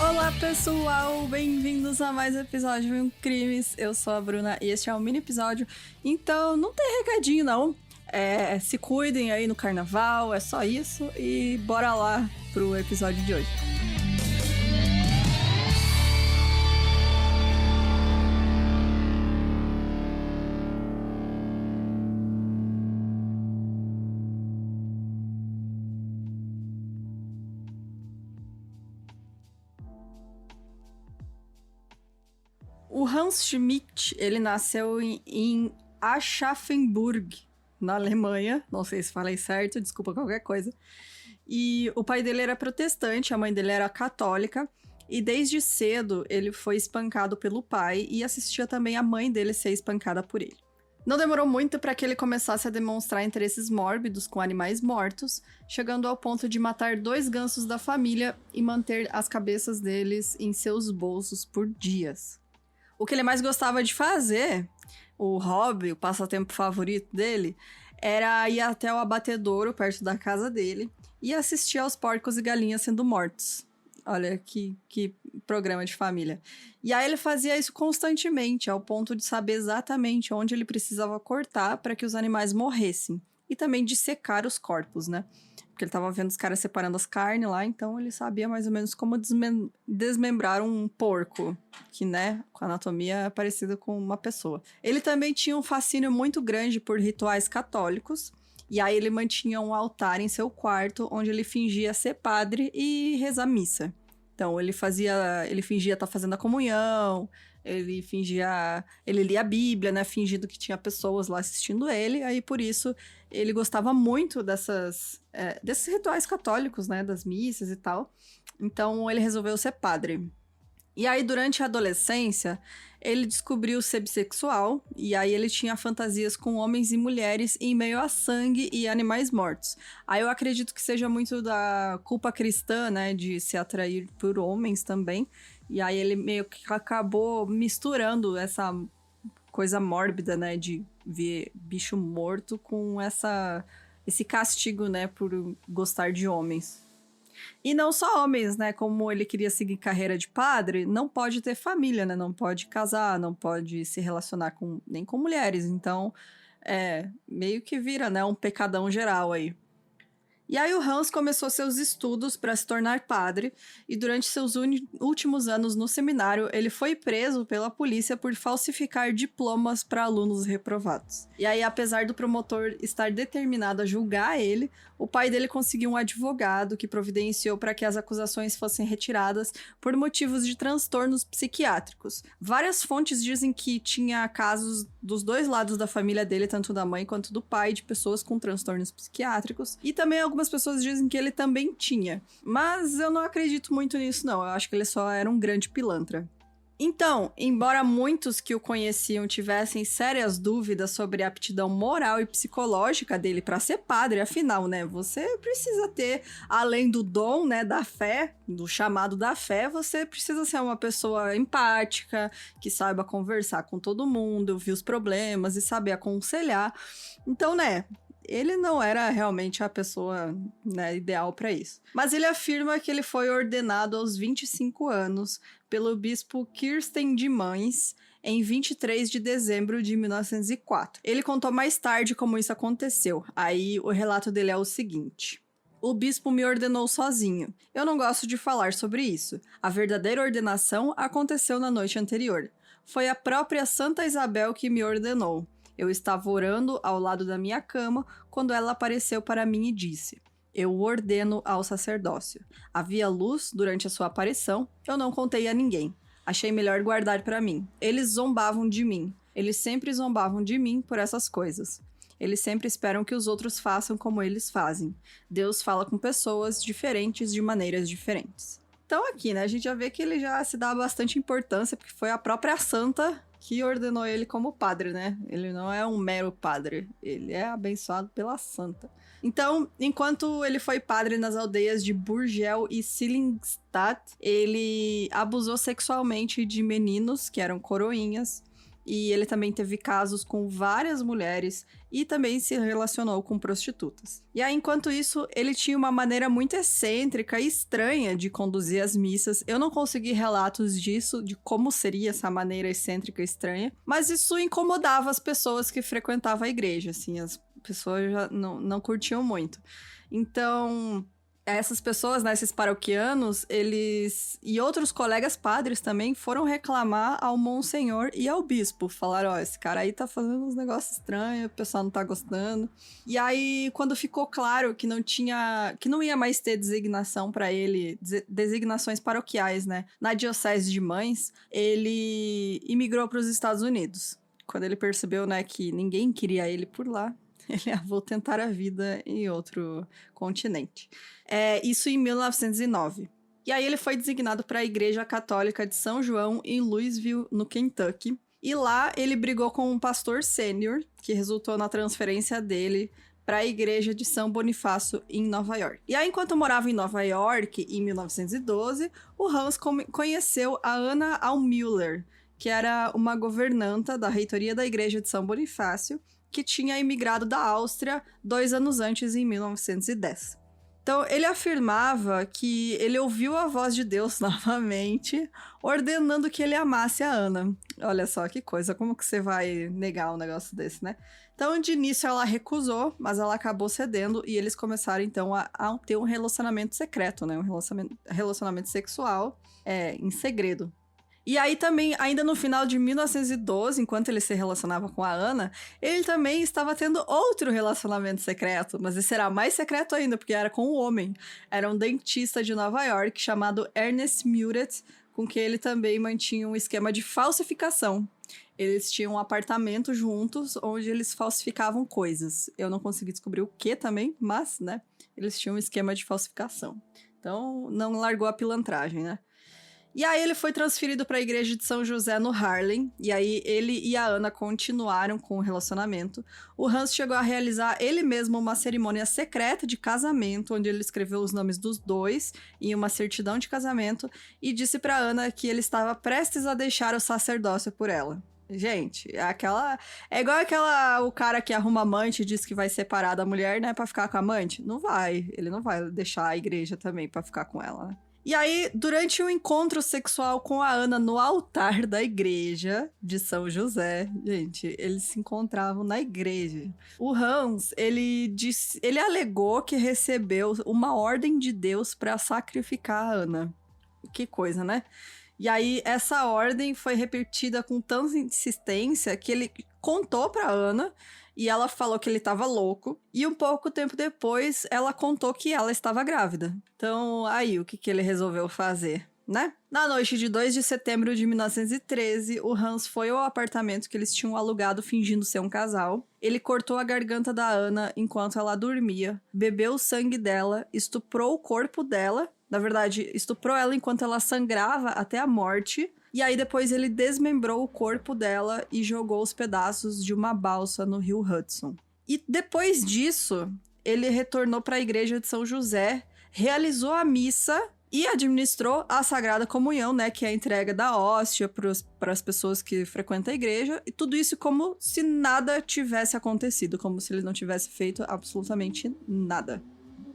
Olá pessoal, bem-vindos a mais um episódio de Crimes. Eu sou a Bruna e este é um mini episódio, então não tem recadinho não. Se cuidem aí no carnaval, é só isso e bora lá pro episódio de hoje. O Hans Schmidt, ele nasceu em Aschaffenburg, na Alemanha. Não sei se falei certo, desculpa qualquer coisa. E o pai dele era protestante, a mãe dele era católica. E desde cedo ele foi espancado pelo pai e assistia também a mãe dele ser espancada por ele. Não demorou muito para que ele começasse a demonstrar interesses mórbidos com animais mortos, chegando ao ponto de matar 2 gansos da família e manter as cabeças deles em seus bolsos por dias. O que ele mais gostava de fazer, o hobby, o passatempo favorito dele, era ir até o abatedouro perto da casa dele e assistir aos porcos e galinhas sendo mortos. Olha que programa de família. E aí ele fazia isso constantemente, ao ponto de saber exatamente onde ele precisava cortar para que os animais morressem. E também de secar os corpos, né? Porque ele tava vendo os caras separando as carnes lá, então ele sabia mais ou menos como desmembrar um porco, que, né, com anatomia é parecida com uma pessoa. Ele também tinha um fascínio muito grande por rituais católicos, e aí ele mantinha um altar em seu quarto, onde ele fingia ser padre e rezar missa. Então ele fingia estar fazendo a comunhão, ele lia a Bíblia, né, fingindo que tinha pessoas lá assistindo ele, aí por isso ele gostava muito desses rituais católicos, né, das missas e tal, então ele resolveu ser padre. E aí, durante a adolescência, ele descobriu ser bissexual, e aí ele tinha fantasias com homens e mulheres em meio a sangue e animais mortos. Aí eu acredito que seja muito da culpa cristã, né, de se atrair por homens também, e aí ele meio que acabou misturando essa coisa mórbida, né, de ver bicho morto com esse castigo, né, por gostar de homens. E não só homens, né? Como ele queria seguir carreira de padre, não pode ter família, né? Não pode casar, não pode se relacionar nem com mulheres. Então, meio que vira, né? Um pecadão geral aí. E aí o Hans começou seus estudos para se tornar padre, e durante seus últimos anos no seminário, ele foi preso pela polícia por falsificar diplomas para alunos reprovados. E aí, apesar do promotor estar determinado a julgar ele, o pai dele conseguiu um advogado que providenciou para que as acusações fossem retiradas por motivos de transtornos psiquiátricos. Várias fontes dizem que tinha casos dos 2 lados da família dele, tanto da mãe quanto do pai, de pessoas com transtornos psiquiátricos, e também algumas pessoas dizem que ele também tinha. Mas eu não acredito muito nisso, não. Eu acho que ele só era um grande pilantra. Então, embora muitos que o conheciam tivessem sérias dúvidas sobre a aptidão moral e psicológica dele para ser padre, afinal, né, você precisa ter, além do dom, né, da fé, do chamado da fé, você precisa ser uma pessoa empática, que saiba conversar com todo mundo, ouvir os problemas e saber aconselhar. Então, né, ele não era realmente a pessoa, né, ideal para isso. Mas ele afirma que ele foi ordenado aos 25 anos pelo bispo Kirsten de Mainz em 23 de dezembro de 1904. Ele contou mais tarde como isso aconteceu. Aí o relato dele é o seguinte: o bispo me ordenou sozinho. Eu não gosto de falar sobre isso. A verdadeira ordenação aconteceu na noite anterior. Foi a própria Santa Isabel que me ordenou. Eu estava orando ao lado da minha cama quando ela apareceu para mim e disse: eu o ordeno ao sacerdócio. Havia luz durante a sua aparição, eu não contei a ninguém. Achei melhor guardar para mim. Eles zombavam de mim. Eles sempre zombavam de mim por essas coisas. Eles sempre esperam que os outros façam como eles fazem. Deus fala com pessoas diferentes de maneiras diferentes. Então aqui, né, a gente já vê que ele já se dá bastante importância, porque foi a própria santa que ordenou ele como padre, né? Ele não é um mero padre, ele é abençoado pela santa. Então, enquanto ele foi padre nas aldeias de Burgel e Sillingstadt, ele abusou sexualmente de meninos que eram coroinhas, e ele também teve casos com várias mulheres e também se relacionou com prostitutas. E aí, enquanto isso, ele tinha uma maneira muito excêntrica e estranha de conduzir as missas. Eu não consegui relatos disso, de como seria essa maneira excêntrica e estranha, mas isso incomodava as pessoas que frequentavam a igreja, assim, as pessoas já não curtiam muito. Então, essas pessoas, né, esses paroquianos, eles e outros colegas padres também foram reclamar ao monsenhor e ao bispo. Falaram, ó, esse cara aí tá fazendo uns negócios estranhos, o pessoal não tá gostando. E aí, quando ficou claro que não ia mais ter designação para ele, designações paroquiais, né, na diocese de Mães, ele imigrou para os Estados Unidos. Quando ele percebeu, né, que ninguém queria ele por lá, ele vou tentar a vida em outro continente. Isso em 1909. E aí ele foi designado para a Igreja Católica de São João em Louisville, no Kentucky. E lá ele brigou com um pastor sênior, que resultou na transferência dele para a Igreja de São Bonifácio, em Nova York. E aí, enquanto morava em Nova York, em 1912, o Hans conheceu a Anna Almüller, que era uma governanta da reitoria da Igreja de São Bonifácio, que tinha imigrado da Áustria 2 anos antes, em 1910. Então, ele afirmava que ele ouviu a voz de Deus novamente, ordenando que ele amasse a Ana. Olha só que coisa, como que você vai negar um negócio desse, né? Então, de início, ela recusou, mas ela acabou cedendo e eles começaram, então, a ter um relacionamento secreto, né? Um relacionamento sexual em segredo. E aí também, ainda no final de 1912, enquanto ele se relacionava com a Ana, ele também estava tendo outro relacionamento secreto, mas esse era mais secreto ainda, porque era com um homem. Era um dentista de Nova York chamado Ernest Muret, com quem ele também mantinha um esquema de falsificação. Eles tinham um apartamento juntos, onde eles falsificavam coisas. Eu não consegui descobrir o que também, mas, né, eles tinham um esquema de falsificação. Então, não largou a pilantragem, né? E aí ele foi transferido para a igreja de São José no Harlem, e aí ele e a Ana continuaram com o relacionamento. O Hans chegou a realizar ele mesmo uma cerimônia secreta de casamento, onde ele escreveu os nomes dos dois em uma certidão de casamento e disse para Ana que ele estava prestes a deixar o sacerdócio por ela. Gente, é igual o cara que arruma amante e diz que vai separar da mulher, né, para ficar com a amante. Não vai, ele não vai deixar a igreja também para ficar com ela, né? E aí, durante um encontro sexual com a Ana no altar da igreja de São José, gente, eles se encontravam na igreja. O Hans, ele alegou que recebeu uma ordem de Deus para sacrificar a Ana. Que coisa, né? E aí, essa ordem foi repetida com tanta insistência que ele contou pra Ana e ela falou que ele estava louco. E um pouco tempo depois, ela contou que ela estava grávida. Então, aí, o que ele resolveu fazer, né? Na noite de 2 de setembro de 1913, o Hans foi ao apartamento que eles tinham alugado fingindo ser um casal. Ele cortou a garganta da Ana enquanto ela dormia, bebeu o sangue dela, estuprou o corpo dela. Na verdade, estuprou ela enquanto ela sangrava até a morte. E aí depois ele desmembrou o corpo dela e jogou os pedaços de uma balsa no rio Hudson. E depois disso, ele retornou para a igreja de São José, realizou a missa e administrou a Sagrada Comunhão, né, que é a entrega da hóstia para as pessoas que frequentam a igreja. E tudo isso como se nada tivesse acontecido, como se ele não tivesse feito absolutamente nada,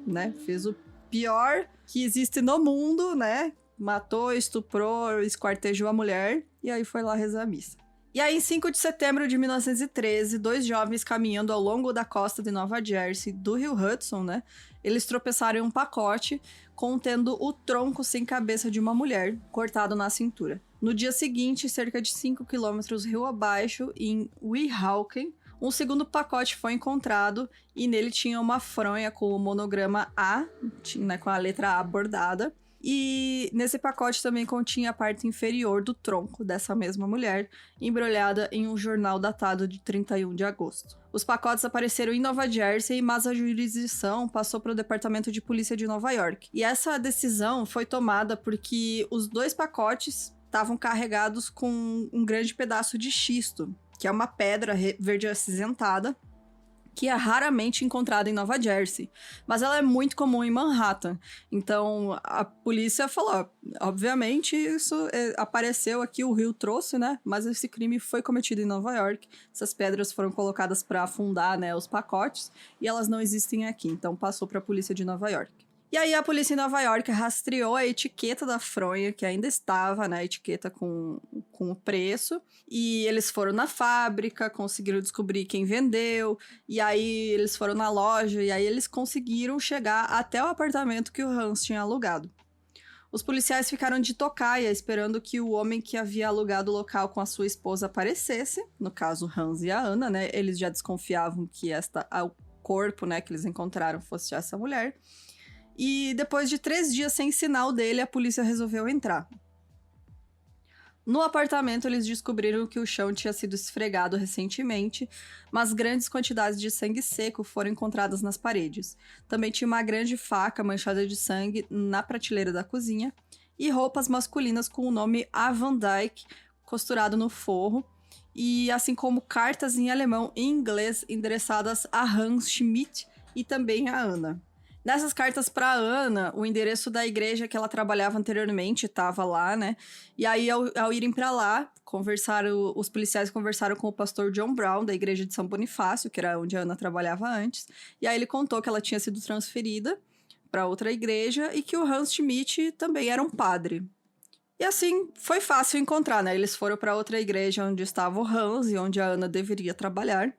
né? Fez o pior que existe no mundo, né? Matou, estuprou, esquartejou a mulher e aí foi lá rezar a missa. E aí, em 5 de setembro de 1913, 2 jovens caminhando ao longo da costa de Nova Jersey, do rio Hudson, né? Eles tropeçaram em um pacote contendo o tronco sem cabeça de uma mulher, cortado na cintura. No dia seguinte, cerca de 5 quilômetros rio abaixo, em Weehawken, um segundo pacote foi encontrado e nele tinha uma fronha com o monograma A, né, com a letra A bordada. E nesse pacote também continha a parte inferior do tronco dessa mesma mulher, embrulhada em um jornal datado de 31 de agosto. Os pacotes apareceram em Nova Jersey, mas a jurisdição passou para o Departamento de Polícia de Nova York. E essa decisão foi tomada porque os 2 pacotes estavam carregados com um grande pedaço de xisto, que é uma pedra verde acinzentada, que é raramente encontrada em Nova Jersey, mas ela é muito comum em Manhattan. Então, a polícia falou, obviamente, isso apareceu aqui, o Rio trouxe, né? Mas esse crime foi cometido em Nova York. Essas pedras foram colocadas para afundar, né, os pacotes, e elas não existem aqui. Então, passou para a polícia de Nova York. E aí a polícia em Nova York rastreou a etiqueta da fronha, que ainda estava na etiqueta com o preço, e eles foram na fábrica, conseguiram descobrir quem vendeu, e aí eles foram na loja, e aí eles conseguiram chegar até o apartamento que o Hans tinha alugado. Os policiais ficaram de tocaia, esperando que o homem que havia alugado o local com a sua esposa aparecesse, no caso Hans e a Ana, né? Eles já desconfiavam que o corpo, né, que eles encontraram fosse essa mulher. E depois de 3 dias sem sinal dele, a polícia resolveu entrar. No apartamento, eles descobriram que o chão tinha sido esfregado recentemente, mas grandes quantidades de sangue seco foram encontradas nas paredes. Também tinha uma grande faca manchada de sangue na prateleira da cozinha e roupas masculinas com o nome A. Van Dyke costurado no forro, e assim como cartas em alemão e inglês endereçadas a Hans Schmidt e também a Ana. Nessas cartas para Ana, o endereço da igreja que ela trabalhava anteriormente estava lá, né? E aí, ao irem para lá, os policiais conversaram com o pastor John Brown, da igreja de São Bonifácio, que era onde a Ana trabalhava antes. E aí ele contou que ela tinha sido transferida para outra igreja e que o Hans Schmidt também era um padre. E assim, foi fácil encontrar, né? Eles foram para outra igreja onde estava o Hans e onde a Ana deveria trabalhar.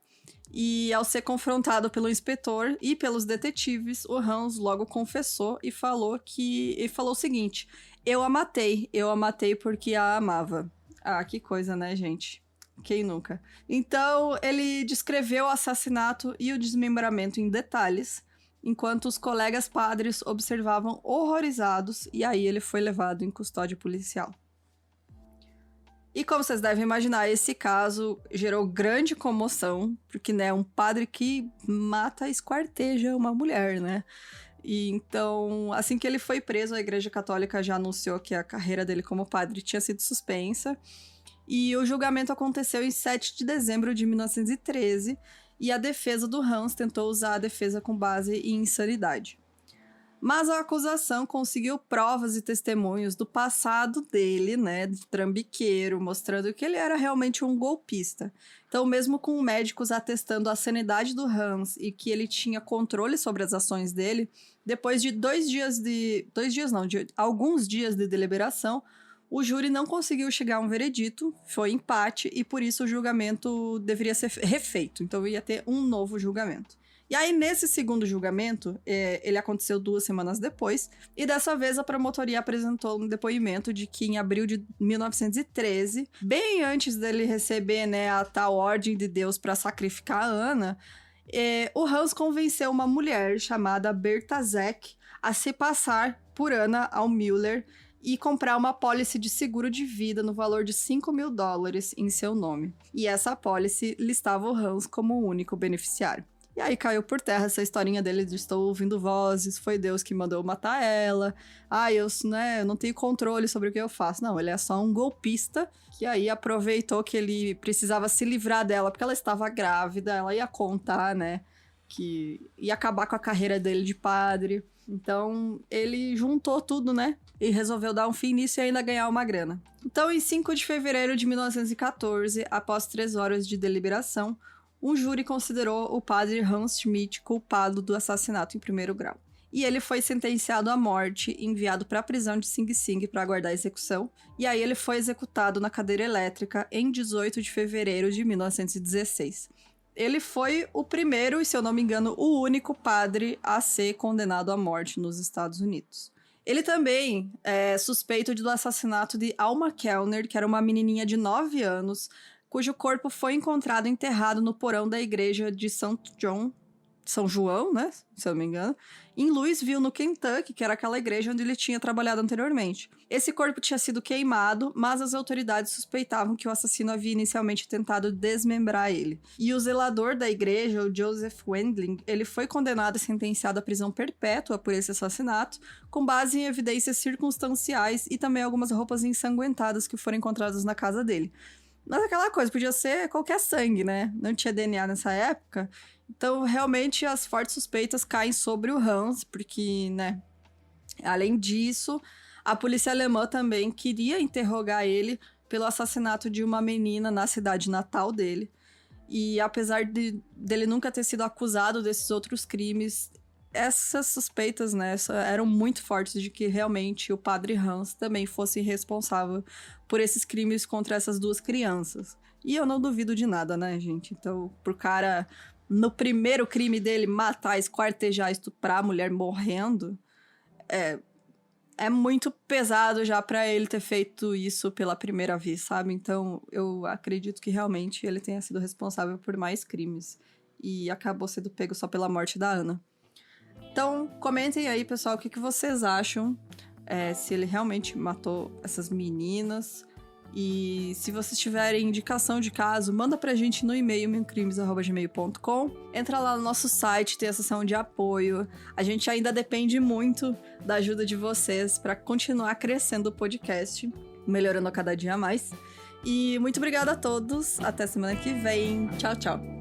E ao ser confrontado pelo inspetor e pelos detetives, o Hans logo confessou e falou o seguinte: eu a matei porque a amava. Ah, que coisa, né, gente? Quem nunca? Então, ele descreveu o assassinato e o desmembramento em detalhes, enquanto os colegas padres observavam horrorizados, e aí ele foi levado em custódia policial. E como vocês devem imaginar, esse caso gerou grande comoção, porque, né, um padre que mata, esquarteja uma mulher, né? E então, assim que ele foi preso, a Igreja Católica já anunciou que a carreira dele como padre tinha sido suspensa. E o julgamento aconteceu em 7 de dezembro de 1913, e a defesa do Hans tentou usar a defesa com base em insanidade. Mas a acusação conseguiu provas e testemunhos do passado dele, né, de trambiqueiro, mostrando que ele era realmente um golpista. Então, mesmo com médicos atestando a sanidade do Hans e que ele tinha controle sobre as ações dele, depois de alguns dias de deliberação, o júri não conseguiu chegar a um veredito, foi empate, e por isso o julgamento deveria ser refeito. Então, ia ter um novo julgamento. E aí, nesse segundo julgamento, ele aconteceu 2 semanas depois, e dessa vez a promotoria apresentou um depoimento de que em abril de 1913, bem antes dele receber, né, a tal ordem de Deus para sacrificar a Ana, o Hans convenceu uma mulher chamada Berta Zeck a se passar por Ana Müller e comprar uma apólice de seguro de vida no valor de $5.000 em seu nome. E essa apólice listava o Hans como o único beneficiário. E aí caiu por terra essa historinha dele de estou ouvindo vozes, foi Deus que mandou matar ela. Eu não tenho controle sobre o que eu faço. Não, ele é só um golpista que aí aproveitou que ele precisava se livrar dela porque ela estava grávida, ela ia contar, né, que ia acabar com a carreira dele de padre. Então, ele juntou tudo, né, e resolveu dar um fim nisso e ainda ganhar uma grana. Então, em 5 de fevereiro de 1914, após 3 horas de deliberação, um júri considerou o padre Hans Schmidt culpado do assassinato em 1º grau. E ele foi sentenciado à morte e enviado para a prisão de Sing Sing para aguardar a execução. E aí ele foi executado na cadeira elétrica em 18 de fevereiro de 1916. Ele foi o primeiro, e se eu não me engano, o único padre a ser condenado à morte nos Estados Unidos. Ele também é suspeito do assassinato de Alma Kellner, que era uma menininha de 9 anos, cujo corpo foi encontrado enterrado no porão da igreja de São João, né, se eu não me engano, em Louisville, no Kentucky, que era aquela igreja onde ele tinha trabalhado anteriormente. Esse corpo tinha sido queimado, mas as autoridades suspeitavam que o assassino havia inicialmente tentado desmembrar ele. E o zelador da igreja, o Joseph Wendling, ele foi condenado e sentenciado à prisão perpétua por esse assassinato, com base em evidências circunstanciais e também algumas roupas ensanguentadas que foram encontradas na casa dele. Mas aquela coisa, podia ser qualquer sangue, né? Não tinha DNA nessa época. Então, realmente, as fortes suspeitas caem sobre o Hans, porque, né, além disso, a polícia alemã também queria interrogar ele pelo assassinato de uma menina na cidade natal dele. E apesar dele nunca ter sido acusado desses outros crimes, essas suspeitas, né, eram muito fortes de que realmente o padre Hans também fosse responsável por esses crimes contra essas duas crianças. E eu não duvido de nada, né, gente? Então, pro cara, no primeiro crime dele, matar, esquartejar, estuprar a mulher morrendo, é muito pesado já pra ele ter feito isso pela primeira vez, sabe? Então, eu acredito que realmente ele tenha sido responsável por mais crimes. E acabou sendo pego só pela morte da Ana. Então, comentem aí, pessoal, o que vocês acham. Se ele realmente matou essas meninas. E se vocês tiverem indicação de caso, manda pra gente no e-mail mincrimes@gmail.com. Entra lá no nosso site, tem a seção de apoio. A gente ainda depende muito da ajuda de vocês para continuar crescendo o podcast, melhorando a cada dia mais. E muito obrigada a todos. Até semana que vem. Tchau, tchau.